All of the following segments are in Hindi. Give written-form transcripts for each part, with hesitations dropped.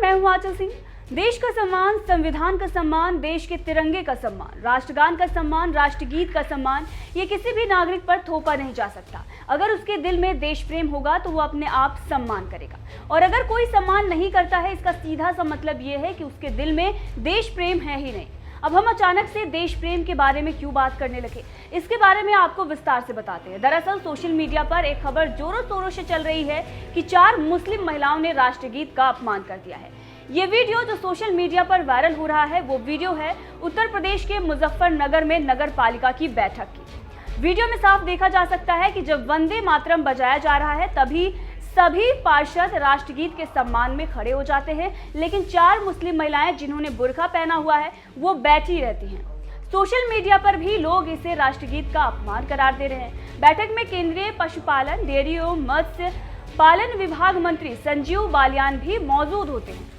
मैं हूं आंचल सिंह। देश का सम्मान, संविधान का सम्मान, देश के तिरंगे का सम्मान, राष्ट्रगान का सम्मान, राष्ट्रगीत का सम्मान, ये किसी भी नागरिक पर थोपा नहीं जा सकता। अगर उसके दिल में देश प्रेम होगा तो वो अपने आप सम्मान करेगा, और अगर कोई सम्मान नहीं करता है, इसका सीधा सा मतलब ये है कि उसके दिल में देश प्रेम है ही नहीं। अब हम अचानक से देश प्रेम के बारे में क्यों बात करने लगे, इसके बारे में आपको विस्तार से बताते हैं। दरअसल सोशल मीडिया पर एक खबर जोरों शोरों से चल रही है कि 4 मुस्लिम महिलाओं ने राष्ट्रगीत का अपमान कर दिया है। ये वीडियो जो सोशल मीडिया पर वायरल हो रहा है, वो वीडियो है उत्तर प्रदेश के मुजफ्फरनगर में नगर पालिका की बैठक की। वीडियो में साफ देखा जा सकता है कि जब वंदे मातरम बजाया जा रहा है, तभी सभी पार्षद राष्ट्रगीत के सम्मान में खड़े हो जाते हैं, लेकिन 4 मुस्लिम महिलाएं जिन्होंने बुर्का पहना हुआ है वो बैठी रहती हैं। सोशल मीडिया पर भी लोग इसे राष्ट्रगीत का अपमान करार दे रहे हैं। बैठक में केंद्रीय पशुपालन, डेयरी एवं मत्स्य पालन विभाग मंत्री संजीव बालियान भी मौजूद होते हैं।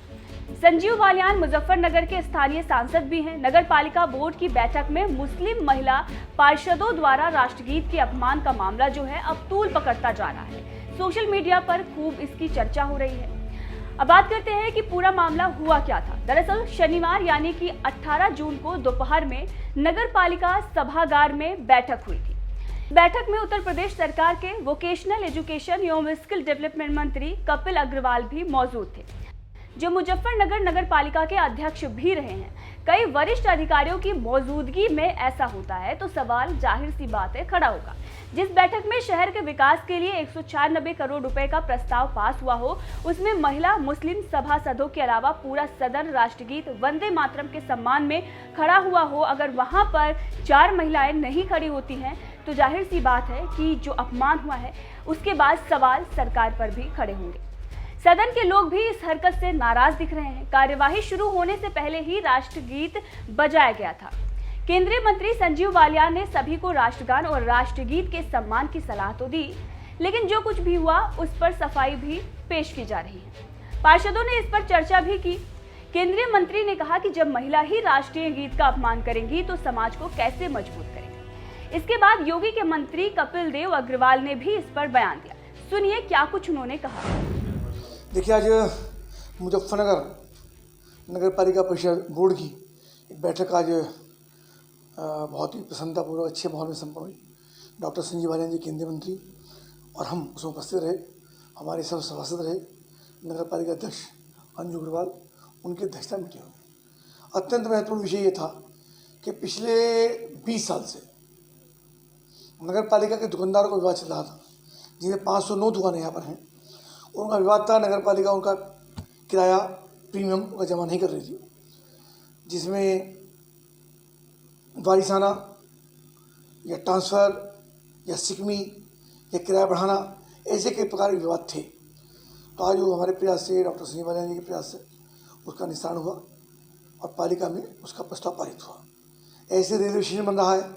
संजीव बालियान मुजफ्फरनगर के स्थानीय सांसद भी हैं। नगर पालिका बोर्ड की बैठक में मुस्लिम महिला पार्षदों द्वारा राष्ट्रगीत के अपमान का मामला जो है अब तूल पकड़ता जा रहा है। सोशल मीडिया पर खूब इसकी चर्चा हो रही है। अब बात करते हैं कि पूरा मामला हुआ क्या था। दरअसल शनिवार यानी कि 18 जून को दोपहर में नगर पालिका सभागार में बैठक हुई थी। बैठक में उत्तर प्रदेश सरकार के वोकेशनल एजुकेशन एवं स्किल डेवलपमेंट मंत्री कपिल अग्रवाल भी मौजूद थे, जो मुजफ्फरनगर नगर पालिका के अध्यक्ष भी रहे हैं। कई वरिष्ठ अधिकारियों की मौजूदगी में ऐसा होता है तो सवाल जाहिर सी बात है खड़ा होगा। जिस बैठक में शहर के विकास के लिए 196 करोड़ रुपए का प्रस्ताव पास हुआ हो, उसमें महिला मुस्लिम सभासदों के अलावा पूरा सदन राष्ट्रगीत वंदे मातरम के सम्मान में खड़ा हुआ हो, अगर वहां पर 4 महिलाएं नहीं खड़ी होती हैं तो जाहिर सी बात है कि जो अपमान हुआ है उसके बाद सवाल सरकार पर भी खड़े होंगे। सदन के लोग भी इस हरकत से नाराज दिख रहे हैं। कार्यवाही शुरू होने से पहले ही राष्ट्रगीत बजाया गया था। केंद्रीय मंत्री संजीव बालियान ने सभी को राष्ट्रगान और राष्ट्रगीत के सम्मान की सलाह तो दी, लेकिन जो कुछ भी हुआ उस पर सफाई भी पेश की जा रही है। पार्षदों ने इस पर चर्चा भी की। केंद्रीय मंत्री ने कहा कि जब महिला ही राष्ट्रीय गीत का अपमान करेंगी तो समाज को कैसे मजबूत करेंगी। इसके बाद योगी के मंत्री कपिल देव अग्रवाल ने भी इस पर बयान दिया। सुनिए क्या कुछ उन्होंने कहा। देखिए, आज मुजफ्फरनगर नगर पालिका परिषद बोर्ड की एक बैठक आज बहुत ही प्रसन्नतापूर्वक अच्छे माहौल में संपन्न हुई। डॉक्टर संजीव बालियान जी केंद्रीय मंत्री और हम उसमें उपस्थित रहे। हमारे सब सभासद रहे। नगर पालिका अध्यक्ष अंजू अग्रवाल, उनकी अध्यक्षता में हुई। अत्यंत महत्वपूर्ण विषय ये था कि पिछले 20 साल से नगर पालिका के दुकानदारों का विवाद चल रहा था, जिन्हें 509 दुकानें यहाँ पर हैं। उनका विवाद था, नगर पालिका उनका किराया प्रीमियम उनका जमा नहीं कर रही थी, जिसमें वारिसाना या ट्रांसफ़र या सिकमी या किराया बढ़ाना, ऐसे कई प्रकार के विवाद थे। तो आज वो हमारे प्रयास से, डॉक्टर संजीव बालियान जी के प्रयास से उसका निस्तारण हुआ और पालिका में उसका प्रस्ताव पारित हुआ। ऐसे रेलवे स्टेशन बन रहा है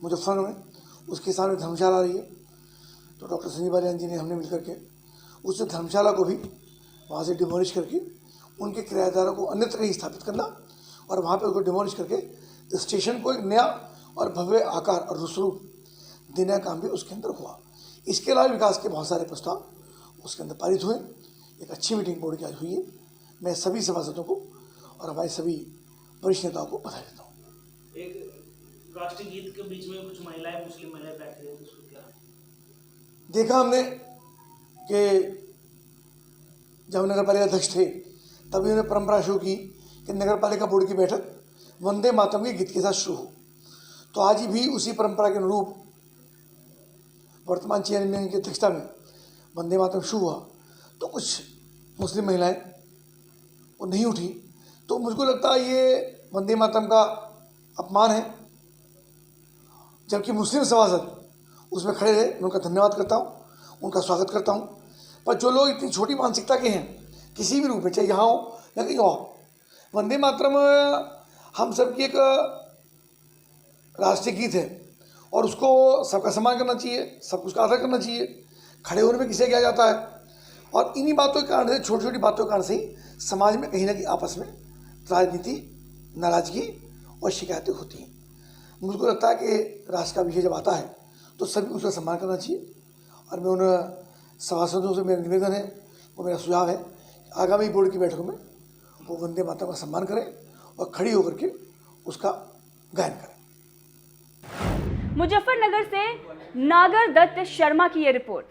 मुजफ्फरनगर में, उसके सामने धर्मशाला आ रही है। तो डॉक्टर संजीव बालियान जी ने, हमने मिलकर के उस धर्मशाला को भी वहाँ से डिमोलिश करके उनके किराएदारों को अन्यत्र कहीं स्थापित करना और वहाँ पे उसको डिमोलिश करके स्टेशन को एक नया और भव्य आकार और रूप देने का काम भी उसके अंदर हुआ। इसके अलावा विकास के बहुत सारे प्रस्ताव उसके अंदर पारित हुए। एक अच्छी मीटिंग बोर्ड की आज हुई है। मैं सभी सभासदों को और हमारे सभी वरिष्ठ नेताओं को बधाई देता हूँ। एक राष्ट्रीय गीत के बीच में कुछ महिलाएं, मुस्लिम महिलाएं बैठी हैं, उसको क्या देखा हमने कि जब नगर पालिका अध्यक्ष थे तभी उन्होंने परंपरा शुरू की कि नगर पालिका बोर्ड की बैठक वंदे मातरम के गीत के साथ शुरू हो। तो आज भी उसी परंपरा के अनुरूप वर्तमान चेयरमैन की अध्यक्षता में वंदे मातरम शुरू हुआ। तो कुछ मुस्लिम महिलाएं वो नहीं उठी, तो मुझको लगता है ये वंदे मातरम का अपमान है। जबकि मुस्लिम सभासद उसमें खड़े रहे, मैं उनका धन्यवाद करता हूँ, उनका स्वागत करता हूँ। पर जो लोग इतनी छोटी मानसिकता के हैं, किसी भी रूप में, चाहे यहाँ हो या कहीं और, वंदे मातरम हम सबकी एक राष्ट्रीय गीत है और उसको सबका सम्मान करना चाहिए, सब कुछ का आदर करना चाहिए। खड़े होने में किसे क्या जाता है। और इन्हीं बातों के कारण से, छोटी छोटी बातों के कारण से ही समाज में कहीं ना कहीं आपस में राजनीति, नाराजगी और शिकायतें होती हैं। मुझको लगता है कि राष्ट्र का विषय जब आता है तो सभी उसका सम्मान करना चाहिए। और मैं उन सभासदों से मेरा निवेदन है, वो मेरा सुझाव है, आगामी बोर्ड की बैठकों में वो वंदे मातरम का सम्मान करें और खड़ी होकर के उसका गायन करें। मुजफ्फरनगर से नागर दत्त शर्मा की ये रिपोर्ट।